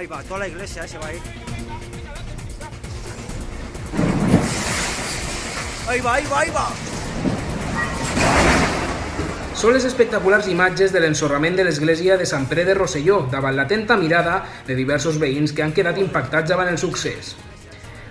Ahí va, toda la iglesia se va a ir. Ahí va, ahí va, ahí va. Són les espectaculars imatges de l'ensorrament de l'església de Sant Pere de Rosselló, davant l'atenta mirada de diversos veïns que han quedat impactats davant el succés.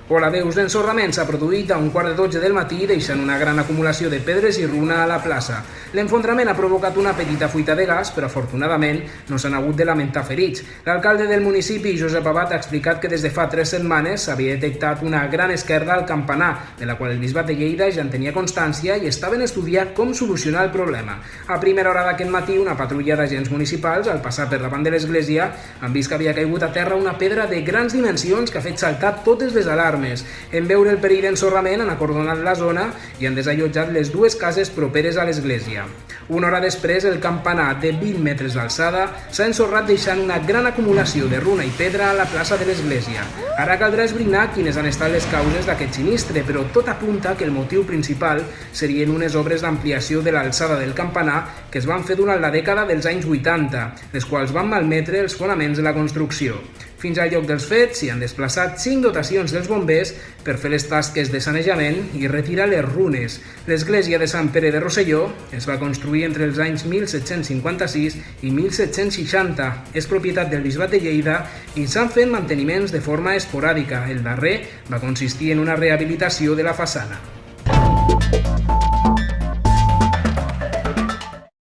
Olaveus d'ensorrament s'ha produït a 11:45 del matí, deixant una gran acumulació de pedres i runa a la plaça. L'enfondrament ha provocat una petita fuita de gas, però afortunadament no s'han hagut de lamentar ferits. L'alcalde del municipi, Josep Abad, ha explicat que des de fa 3 setmanes s'havia detectat una gran esquerda al campanar, de la qual el bisbat de Lleida ja en tenia constància i estaven estudiant com solucionar el problema. A primera hora d'aquest matí, una patrulla d'agents municipals, al passar per davant de l'església, han vist que havia caigut a terra una pedra de grans dimensions que ha fet saltar totes les alarmes. En veure el perill d'ensorrament han acordonat la zona i han desallotjat les 2 cases properes a l'església. Una hora després, el campanar de 20 metres d'alçada s'ha ensorrat deixant una gran acumulació de runa i pedra a la plaça de l'església. Ara caldrà esbrinar quines han estat les causes d'aquest sinistre, però tot apunta que el motiu principal serien unes obres d'ampliació de l'alçada del campanar que es van fer durant la dècada dels anys 80, les quals van malmetre els fonaments de la construcció. Fins al lloc dels fets s'hi han desplaçat 5 dotacions dels bombers per fer les tasques de sanejament i retirar les runes. L'església de Sant Pere de Rosselló es va construir entre els anys 1756 i 1760. És propietat del bisbat de Lleida i s'han fet manteniments de forma esporàdica. El darrer va consistir en una rehabilitació de la façana.